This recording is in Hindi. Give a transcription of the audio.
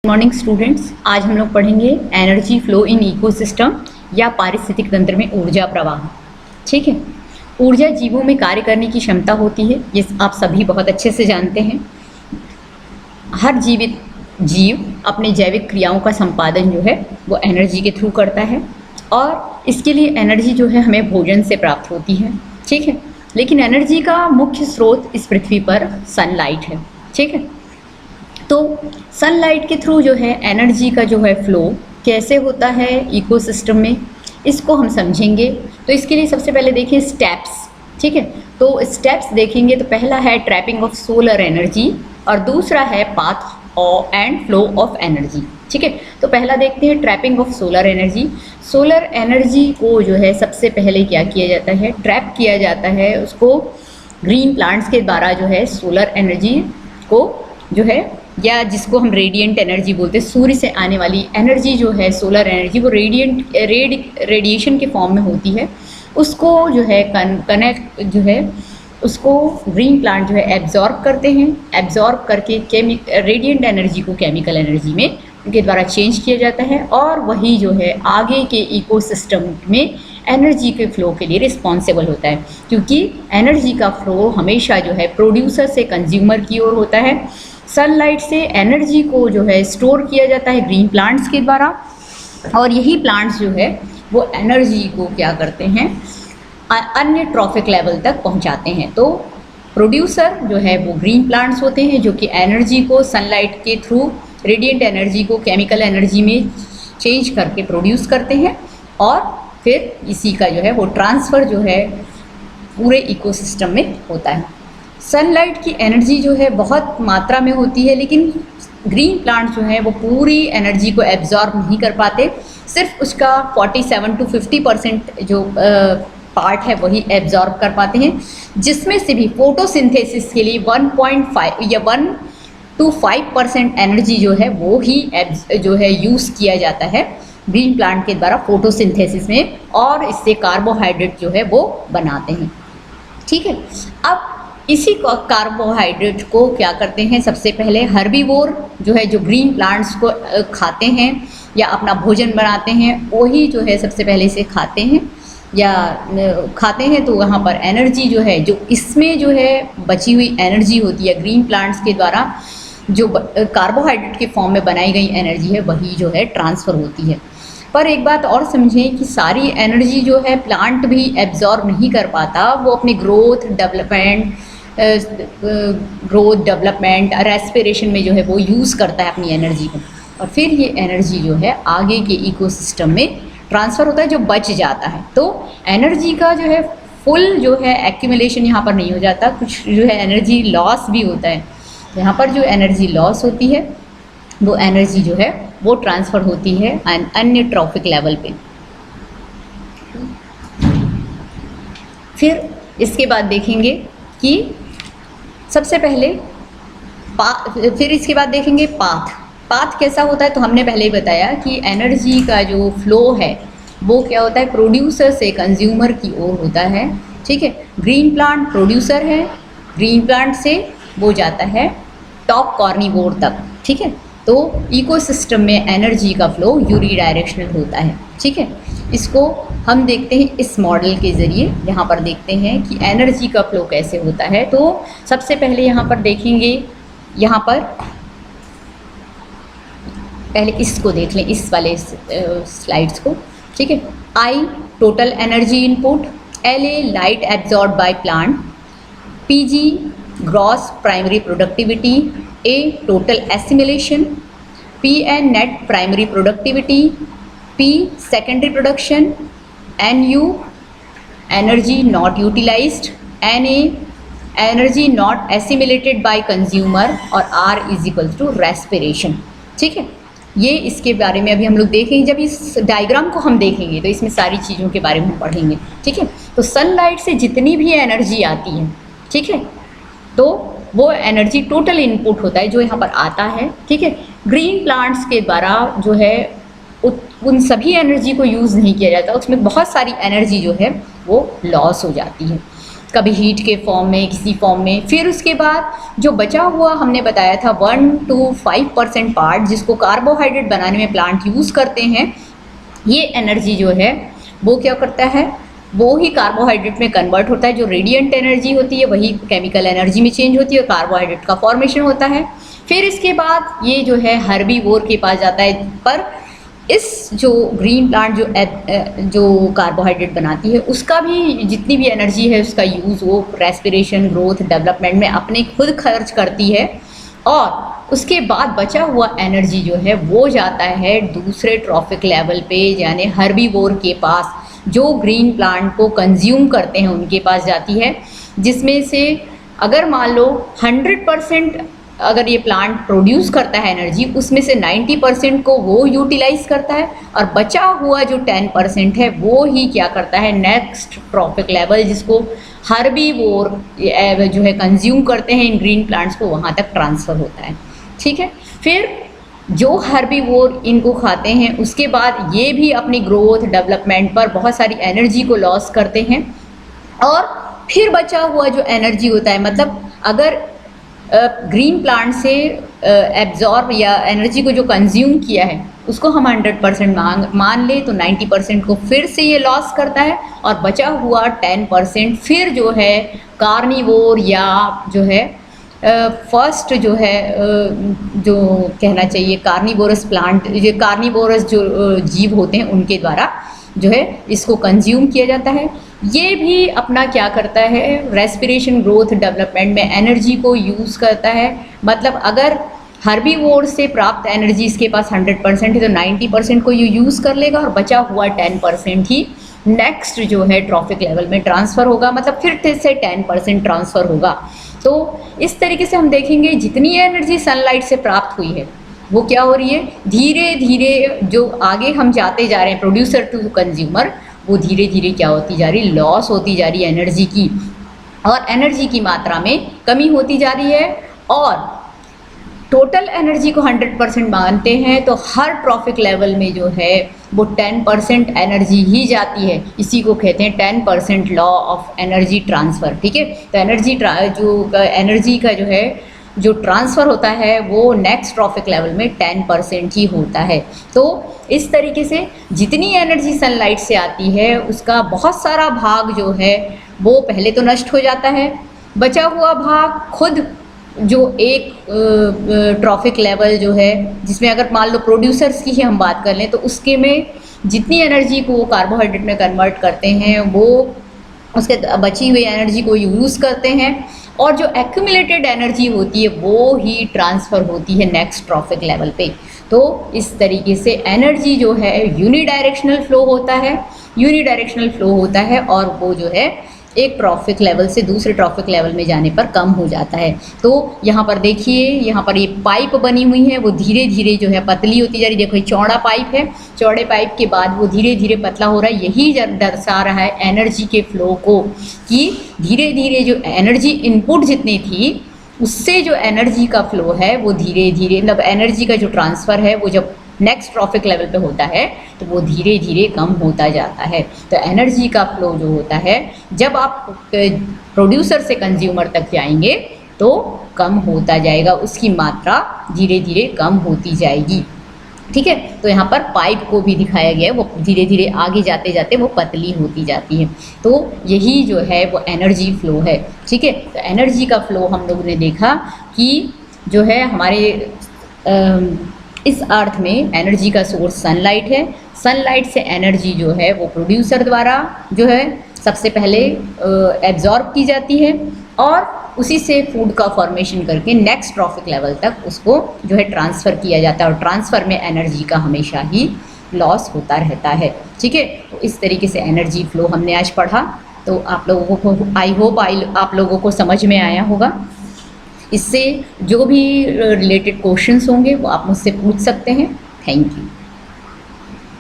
मॉर्निंग स्टूडेंट्स, आज हम लोग पढ़ेंगे एनर्जी फ्लो इन इकोसिस्टम या पारिस्थितिक तंत्र में ऊर्जा प्रवाह। ठीक है, ऊर्जा जीवों में कार्य करने की क्षमता होती है, ये आप सभी बहुत अच्छे से जानते हैं। हर जीवित जीव अपने जैविक क्रियाओं का संपादन जो है वो एनर्जी के थ्रू करता है और इसके लिए एनर्जी जो है हमें भोजन से प्राप्त होती है। ठीक है, लेकिन एनर्जी का मुख्य स्रोत इस पृथ्वी पर सनलाइट है। ठीक है, तो सनलाइट के थ्रू जो है एनर्जी का जो है फ्लो कैसे होता है इकोसिस्टम में, इसको हम समझेंगे। तो इसके लिए सबसे पहले देखिए स्टेप्स। ठीक है, तो स्टेप्स देखेंगे तो पहला है ट्रैपिंग ऑफ सोलर एनर्जी और दूसरा है path and flow of energy. ठीक है, तो पहला देखते हैं trapping of solar energy. Solar energy को जो है सबसे पहले क्या किया जाता है, ट्रैप किया जाता है। उसको ग्रीन प्लांट्स के द्वारा जो है सोलर एनर्जी को जो है, या जिसको हम रेडिएंट एनर्जी बोलते हैं, सूर्य से आने वाली एनर्जी जो है सोलर एनर्जी, वो रेडिएशन के फॉर्म में होती है। उसको जो है कनेक्ट जो है उसको ग्रीन प्लांट जो है एब्जॉर्ब करते हैं। एब्जॉर्ब करके रेडिएंट एनर्जी को केमिकल एनर्जी में उनके द्वारा चेंज किया जाता है और वही जो है आगे के इकोसिस्टम में एनर्जी के फ्लो के लिए रिस्पॉन्सिबल होता है, क्योंकि एनर्जी का फ्लो हमेशा जो है प्रोड्यूसर से कंज्यूमर की ओर होता है। सनलाइट से एनर्जी को जो है स्टोर किया जाता है ग्रीन प्लांट्स के द्वारा और यही प्लांट्स जो है वो एनर्जी को क्या करते हैं, अन्य ट्रॉफिक लेवल तक पहुंचाते हैं। तो प्रोड्यूसर जो है वो ग्रीन प्लांट्स होते हैं जो कि एनर्जी को सनलाइट के थ्रू रेडिएंट एनर्जी को केमिकल एनर्जी में चेंज करके प्रोड्यूस करते हैं और फिर इसी का जो है वो ट्रांसफ़र जो है पूरे इकोसिस्टम में होता है। सनलाइट की एनर्जी जो है बहुत मात्रा में होती है, लेकिन ग्रीन प्लांट जो है वो पूरी एनर्जी को एब्जॉर्ब नहीं कर पाते। सिर्फ उसका 47 to 50% जो पार्ट है वही एब्जॉर्ब कर पाते हैं, जिसमें से भी फोटोसिंथेसिस के लिए 1.5 या 1 to 5% एनर्जी जो है वो ही जो है यूज़ किया जाता है ग्रीन प्लांट के द्वारा फोटोसिंथेसिस में, और इससे कार्बोहाइड्रेट जो है वो बनाते हैं। ठीक है, अब इसी कार्बोहाइड्रेट को क्या करते हैं, सबसे पहले हर्बीवोर जो है जो ग्रीन प्लांट्स को खाते हैं या अपना भोजन बनाते हैं, वही जो है सबसे पहले इसे खाते हैं या खाते हैं। तो वहाँ पर एनर्जी जो है, जो इसमें जो है बची हुई एनर्जी होती है ग्रीन प्लांट्स के द्वारा जो कार्बोहाइड्रेट के फॉर्म में बनाई गई एनर्जी है वही जो है ट्रांसफ़र होती है। पर एक बात और समझें कि सारी एनर्जी जो है प्लांट भी एब्जॉर्ब नहीं कर पाता। वो अपने ग्रोथ डेवलपमेंट और रेस्पिरेशन में जो है वो यूज़ करता है अपनी एनर्जी को, और फिर ये एनर्जी जो है आगे के इकोसिस्टम में ट्रांसफ़र होता है जो बच जाता है। तो एनर्जी का जो है फुल जो है एक्यूमुलेशन यहाँ पर नहीं हो जाता, कुछ जो है एनर्जी लॉस भी होता है। यहाँ पर जो एनर्जी लॉस होती है वो एनर्जी जो है वो ट्रांसफ़र होती है अन्य ट्रॉफिक लेवल पे। फिर इसके बाद देखेंगे कि सबसे पहले फिर इसके बाद देखेंगे पाथ कैसा होता है। तो हमने पहले ही बताया कि एनर्जी का जो फ्लो है वो क्या होता है, प्रोड्यूसर से कंज्यूमर की ओर होता है। ठीक है, ग्रीन प्लांट प्रोड्यूसर है, ग्रीन प्लांट से वो जाता है टॉप कार्निवोर तक। ठीक है, तो इकोसिस्टम में एनर्जी का फ्लो यूनिडायरेक्शनल होता है। ठीक है, इसको हम देखते हैं इस मॉडल के ज़रिए। यहाँ पर देखते हैं कि एनर्जी का फ्लो कैसे होता है। तो सबसे पहले यहाँ पर देखेंगे, यहाँ पर पहले इसको देख लें, इस वाले स्लाइड्स को। ठीक है, I total energy input, LA light absorb by plant, PG gross primary productivity, A total assimilation, PN net primary productivity, P secondary production, NU energy not utilised, NA energy not assimilated by consumer और R is equal to respiration. ठीक है, ये इसके बारे में अभी हम लोग देखेंगे। जब इस डायग्राम को हम देखेंगे तो इसमें सारी चीज़ों के बारे में हम पढ़ेंगे। ठीक है, तो सनलाइट से जितनी भी एनर्जी आती है, ठीक है, तो वो एनर्जी टोटल इनपुट होता है जो यहाँ पर आता है। ठीक है, ग्रीन प्लांट्स के द्वारा जो है उन सभी एनर्जी को यूज़ नहीं किया जाता, उसमें बहुत सारी एनर्जी जो है वो लॉस हो जाती है। कभी हीट के फॉर्म में, किसी फॉर्म में। फिर उसके बाद जो बचा हुआ हमने बताया था 1 to 5% पार्ट जिसको कार्बोहाइड्रेट बनाने में प्लांट यूज़ करते हैं, ये एनर्जी जो है वो क्या करता है, वो ही कार्बोहाइड्रेट में कन्वर्ट होता है। जो रेडिएंट एनर्जी होती है वही केमिकल एनर्जी में चेंज होती है और कार्बोहाइड्रेट का फॉर्मेशन होता है। फिर इसके बाद ये जो है हर्बीवोर के पास जाता है, पर इस जो ग्रीन प्लांट जो कार्बोहाइड्रेट बनाती है उसका भी जितनी भी एनर्जी है उसका यूज़ वो रेस्पिरेशन, ग्रोथ, डेवलपमेंट में अपने खुद खर्च करती है। और उसके बाद बचा हुआ एनर्जी जो है वो जाता है दूसरे ट्रॉफिक लेवल पे, यानी हर्बीवोर के पास, जो ग्रीन प्लांट को कंज्यूम करते हैं उनके पास जाती है। जिसमें से अगर मान लो 100% अगर ये प्लांट प्रोड्यूस करता है एनर्जी, उसमें से 90% को वो यूटिलाइज करता है और बचा हुआ जो 10% है वो ही क्या करता है, नेक्स्ट ट्रॉफिक लेवल जिसको हर्बीवोर जो है कंज्यूम करते हैं इन ग्रीन प्लांट्स को, वहाँ तक ट्रांसफ़र होता है। ठीक है, फिर जो हर्बीवोर इनको खाते हैं उसके बाद ये भी अपनी ग्रोथ, डेवलपमेंट पर बहुत सारी एनर्जी को लॉस करते हैं। और फिर बचा हुआ जो एनर्जी होता है, मतलब अगर ग्रीन प्लांट से एब्जॉर्ब या एनर्जी को जो कंज्यूम किया है उसको हम 100% मान ले तो 90% को फिर से ये लॉस करता है और बचा हुआ 10% फिर जो है कार्निवोर या जो है फर्स्ट जो है जो कहना चाहिए कार्निवोरस प्लांट, ये कार्निवोरस जो जीव होते हैं उनके द्वारा जो है इसको कंज्यूम किया जाता है। ये भी अपना क्या करता है, रेस्पिरेशन, ग्रोथ, डेवलपमेंट में एनर्जी को यूज़ करता है। मतलब अगर हर्बीवोर से प्राप्त एनर्जी इसके पास 100% है तो 90% को ये यूज़ कर लेगा और बचा हुआ 10% ही नेक्स्ट जो है ट्रॉफिक लेवल में ट्रांसफ़र होगा, मतलब फिर से 10% ट्रांसफ़र होगा। तो इस तरीके से हम देखेंगे जितनी एनर्जी सनलाइट से प्राप्त हुई है वो क्या हो रही है, धीरे धीरे जो आगे हम जाते जा रहे हैं प्रोड्यूसर टू कंज्यूमर, वो धीरे धीरे क्या होती जा रही, लॉस होती जा रही है एनर्जी की, और एनर्जी की मात्रा में कमी होती जा रही है। और टोटल एनर्जी को 100% मानते हैं तो हर ट्रॉफिक लेवल में जो है वो 10% एनर्जी ही जाती है। इसी को कहते हैं 10% लॉ ऑफ एनर्जी ट्रांसफ़र। ठीक है, तो एनर्जी का जो है जो ट्रांसफ़र होता है वो नेक्स्ट ट्रॉफिक लेवल में 10% ही होता है। तो इस तरीके से जितनी एनर्जी सनलाइट से आती है उसका बहुत सारा भाग जो है वो पहले तो नष्ट हो जाता है, बचा हुआ भाग खुद जो एक ट्रॉफिक लेवल जो है जिसमें अगर मान लो प्रोड्यूसर्स की ही हम बात कर लें तो उसके में जितनी एनर्जी को वो कार्बोहाइड्रेट में कन्वर्ट करते हैं वो उसके बची हुई एनर्जी को यूज़ करते हैं, और जो एक्यूमुलेटेड एनर्जी होती है वो ही ट्रांसफ़र होती है नेक्स्ट ट्रॉफिक लेवल पे। तो इस तरीके से एनर्जी जो है यूनिडायरेक्शनल फ्लो होता है और वो जो है एक ट्रॉफिक लेवल से दूसरे ट्रॉफिक लेवल में जाने पर कम हो जाता है। तो यहाँ पर देखिए, यहाँ पर ये पाइप बनी हुई है वो धीरे धीरे जो है पतली होती जा रही है। देखो ये चौड़ा पाइप है, चौड़े पाइप के बाद वो धीरे धीरे पतला हो रहा है। यही दर्शा रहा है एनर्जी के फ्लो को, कि धीरे धीरे जो एनर्जी इनपुट जितनी थी उससे जो एनर्जी का फ्लो है वो धीरे धीरे, मतलब एनर्जी का जो ट्रांसफ़र है वो जब नेक्स्ट ट्रॉफिक लेवल पे होता है तो वो धीरे धीरे कम होता जाता है। तो एनर्जी का फ्लो जो होता है जब आप प्रोड्यूसर से कंज्यूमर तक जाएंगे तो कम होता जाएगा, उसकी मात्रा धीरे धीरे कम होती जाएगी। ठीक है, तो यहाँ पर पाइप को भी दिखाया गया है, वो धीरे धीरे आगे जाते जाते वो पतली होती जाती है। तो यही जो है वो एनर्जी फ्लो है। ठीक है, तो एनर्जी का फ्लो हम लोगों ने देखा कि जो है हमारे इस अर्थ में एनर्जी का सोर्स सनलाइट है। सनलाइट से एनर्जी जो है वो प्रोड्यूसर द्वारा जो है सबसे पहले एब्जॉर्ब की जाती है और उसी से फूड का फॉर्मेशन करके नेक्स्ट ट्रॉफिक लेवल तक उसको जो है ट्रांसफ़र किया जाता है, और ट्रांसफ़र में एनर्जी का हमेशा ही लॉस होता रहता है। ठीक है, तो इस तरीके से एनर्जी फ्लो हमने आज पढ़ा। तो आप लोगों को आई होप आप लोगों को समझ में आया होगा। इससे जो भी रिलेटेड क्वेश्चंस होंगे वो आप मुझसे पूछ सकते हैं। Thank you.